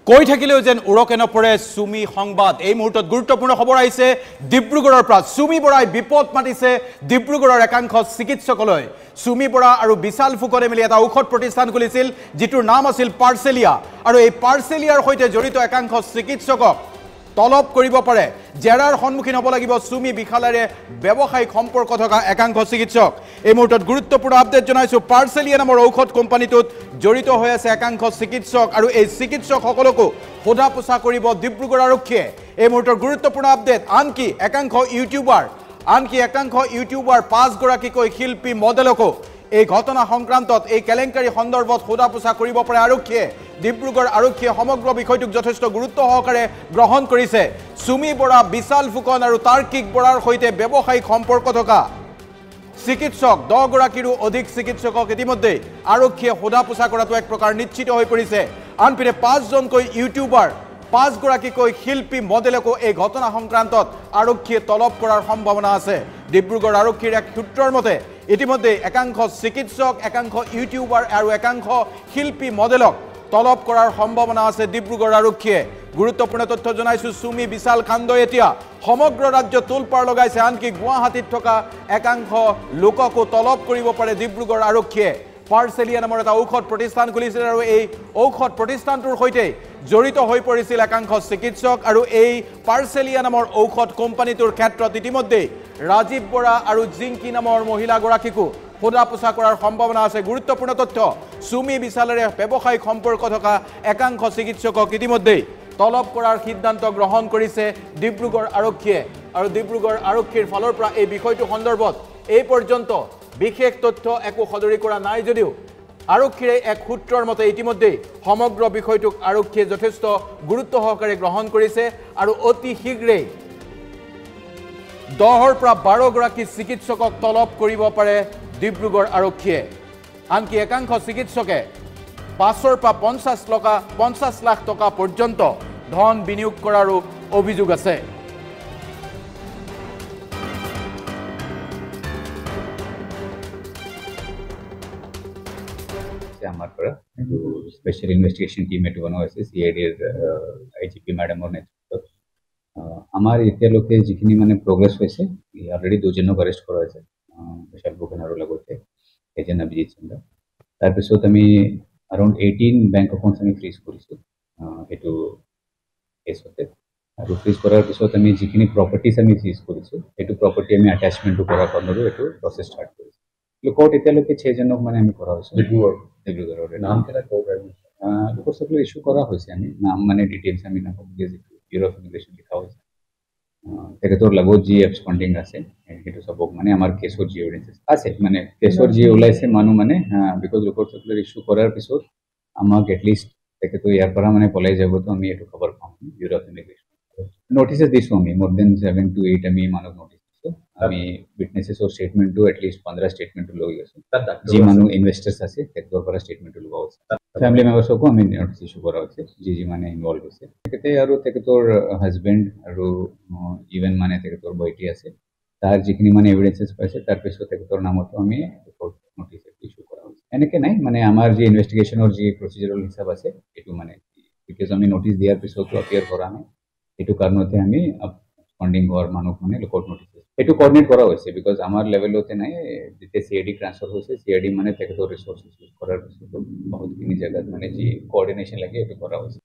কৈ থাকিলেও যেন উৰকে নপৰে সুমি সংবাদ এই মুহূৰ্তত গুৰুত্বপূৰ্ণ খবৰ আহিছে ডিব্ৰুগড়ৰ পৰা সুমি বৰাই বিপদ মাতিছে ডিব্ৰুগড়ৰ একাংশ চিকিৎসকলৈ সুমি বৰা আৰু বিশাল ফুকনে মিলি এটা ঔষধ প্ৰতিষ্ঠান খুলিছিল যিটোৰ নাম আছিল পাৰ্চেলিয়া আৰু এই পাৰ্চেলিয়াৰ সৈতে জড়িত একাংশ চিকিৎসকক তলব কৰিব পাৰে জেৰাৰ সন্মুখীন হ'ব লাগিব সুমি বিশালেৰে ব্যৱসায়িক সম্পৰ্ক থকা একাংশ চিকিৎসক এই মুহূৰ্তত গুৰুত্বপূৰ্ণ আপডেট জনাইছো পাৰ্চেলিয়া নামৰ ঔষধ কোম্পানীটোত জড়িত হৈ আছে একাংশ চিকিৎসক আৰু এই চিকিৎসকসকলকো সোধা পোছা কৰিব ডিব্ৰুগড় আৰক্ষীয়ে এই মুহূৰ্তৰ গুৰুত্বপূৰ্ণ আপডেট আনকি একাংশ ইউটিউবাৰ 5 গৰাকীকৈ শিল্পী মডেলকো এই ঘটনা সংক্ৰান্তত এই কেলেংকাৰী সন্দৰ্ভত সোধা পোছা কৰিব পাৰে আৰক্ষীয়ে ডিব্ৰুগড় আৰক্ষীয়ে সমগ্ৰ বিষয়টোক যথেষ্ট গুৰুত্ব সহকাৰে গ্ৰহণ কৰিছে সুমি বৰা বিশাল ফুকন আৰু তাৰ্কিক বৰাৰ সৈতে ব্যৱসায়িক সম্পৰ্ক থকা চিকিৎসক 10 গৰাকীৰো অধিক চিকিৎসকক ইতিমধ্যে আৰক্ষীয়ে সোধা পোছা কৰাটো এক প্ৰকাৰ নিশ্চিত হৈ পৰিছে আনপিনে 5 জনকৈ ইউটিউবাৰ 5 গৰাকীকৈ শিল্পী মডেলকো এই ঘটনা সংক্ৰান্তত আৰক্ষীয়ে তলব কৰাৰ সম্ভাৱনা আছে ডিব্ৰুগড় আৰক্ষীৰ এক সূত্ৰৰ মতে ইতিমধ্যে একাংশ চিকিৎসক একাংশ ইউটিউবাৰ আৰু একাংশ শিল্পী মডেলক তলব কৰাৰ সম্ভাৱনা আছে ডিব্ৰুগড় আৰক্ষীয়ে গুৰুত্বপূৰ্ণ তথ্য জনাইছো সুমি বিশাল কাণ্ড এতিয়া সমগ্ৰ ৰাজ্য তোলপাৰ লগাইছে আনকি গুৱাহাটীত থকা একাংশ লোককো তলব কৰিব পাৰে ডিব্ৰুগড় আৰক্ষীয়ে পাৰ্চেলিয়া নামৰ এটা ঔষধ প্ৰতিষ্ঠান খুলিছিল আৰু এই ঔষধ প্ৰতিষ্ঠানটোৰ সৈতে জড়িত হৈ পৰিছিল একাংশ চিকিৎসক আৰু এই পাৰ্চেলিয়া নামৰ ঔষধ কোম্পানীটোৰ ক্ষেত্ৰত ইতিমধ্যে ৰাজীৱ বৰা আৰু জিংকি নামৰ মহিলাগৰাকীকো সোধা পোছা কৰাৰ সম্ভাৱনা আছে গুৰুত্বপূৰ্ণ তথ্য সুমি বিশালেৰে ব্যৱসায়িক সম্পৰ্ক থকা একাংশ চিকিৎসকক ইতিমধ্যে তলব কৰাৰ সিদ্ধান্ত গ্ৰহণ কৰিছে ডিব্ৰুগড় আৰক্ষীয়ে আৰু ডিব্ৰুগড় আৰক্ষীৰ ফালৰ পৰা এই বিষয়টো সন্দৰ্ভত এই পৰ্যন্ত বিশেষ তথ্য একো সদৰি কৰা নাই যদিও আৰক্ষীৰ এক সূত্ৰৰ মতে ইতিমধ্যে সমগ্ৰ বিষয়টোক আৰক্ষীয়ে যথেষ্ট গুৰুত্ব সহকাৰে গ্ৰহণ কৰিছে আৰু অতি শীঘ্ৰেই 10ৰ পৰা 12 গৰাকী চিকিৎসকক তলব কৰিব পাৰে ডিব্ৰুগড় আৰক্ষীয়ে আনকি একাংশ চিকিৎসকে 5ৰ পৰা 50 লাখ টকা পৰ্যন্ত ধন বিনিয়োগ কৰাৰো অভিযোগ আছে আমাৰ পৰা স্পেশাল ইনভেস্টিগেশন টিম এটো বনোৱা হৈছে সিআইডিৰ আইজিপি ম্যাডামৰ নেতৃত্বত আমাৰ এতিয়ালৈকে যিখিনি মানে প্ৰগ্ৰেছ হৈছে অলৰেডি দুজনক আৰেষ্ট কৰা হৈছে বিশাল ফুকন আৰু লগতে এজন অভিজিত চন্দ্ৰ তাৰপিছত আমি around 18 বেংক একাউণ্টছ আমি ফ্ৰিজ কৰিছো এটো কেছতে আৰু ফ্ৰিজ কৰাৰ পিছত আমি যিখিনি প্ৰপাৰ্টিজ আমি ফ্ৰিজ কৰিছো এটো প্ৰপাৰ্টি আমি অ্যাটাচমেন্ট কৰা কাৰণেও এটো প্ৰসেস ষ্টাৰ্ট কৰিছো লুকআউট এতিয়ালৈকে 6 জনক মানে আমি কৰা হৈছে ডিব্ৰুগড়ৰ নাম কেটা লোকৰ সকলো ইস্যু কৰা হৈছে আমি নাম মানে ডিটেইলছ আমি নাপাব ব্যুৰ অফ ইমিগ্ৰেশ্যন লিখা হৈছে তেখেতৰ লগত যি এবস্কন্ডিং আছে সেইটো সবক মানে আমাৰ কেছৰ যি এভিডেন্স আছে মানে কেছৰ যি ওলাইছে মানুহ মানে বিকজ লোকৰ সকলো ইস্যু কৰাৰ পিছত আমাক এটলিষ্ট তেখেতো ইয়াৰ পৰা মানে পলাই যাব তো আমি এটো খবৰ পাম ব্যুৰ অফ ইমিগ্ৰেশ্যন নোটিসেস দিছো আমি মোৰ দেন 7 to 8 আমি মানুহ নোটিস দিছো আমি উইটনেসেসৰ স্টেটমেন্টটো এটলিষ্ট 15 স্টেটমেন্ট লৈ গৈছো যি মানুহ ইনভেস্টাৰ্স আছে তেখেতৰ পৰা স্টেটমেন্ট লোৱা হৈছে ফ্যামিলি মেম্বাৰ্সকো আমি নোটিস ইস্যু কৰা হৈছে যি মানে ইনভলভ হৈছে তেখেতে আৰু তেখেতৰ হাজবেন্ড আৰু ইভেন মানে তেখেতৰ বয়টি আছে তাৰ যিখিনি মানে এভিডেন্সেস পাইছে তাৰ পিছত তেখেতৰ নামতো আমি নোটিস ইস্যু কৰা হৈছে এনেকে নাই মানে আমাৰ যি ইনভেস্টিগেশনৰ যি প্ৰসিজাৰাল হিচাপ আছে এটো মানে বিকজ আমি নোটিস দিয়াৰ পিছত অপিয়াৰ কৰা নাই এটো কাৰণতে আমি ফান্ডিং হোৱাৰ মানুহ মানে লুকআউট নোটিস এটো কোঅৰ্ডিনেট কৰা হৈছে বিকজ আমাৰ লেভেলতে নাই যেতে সিআইডি ট্ৰান্সফাৰ হৈছে সিআইডি মানে তেখেতৰ ৰিসোৰ্সেস ইউজ কৰাৰ পিছত বহুতখিনি জায়গাত মানে যি কোঅৰ্ডিনেশন লাগে এটো কৰা হৈছে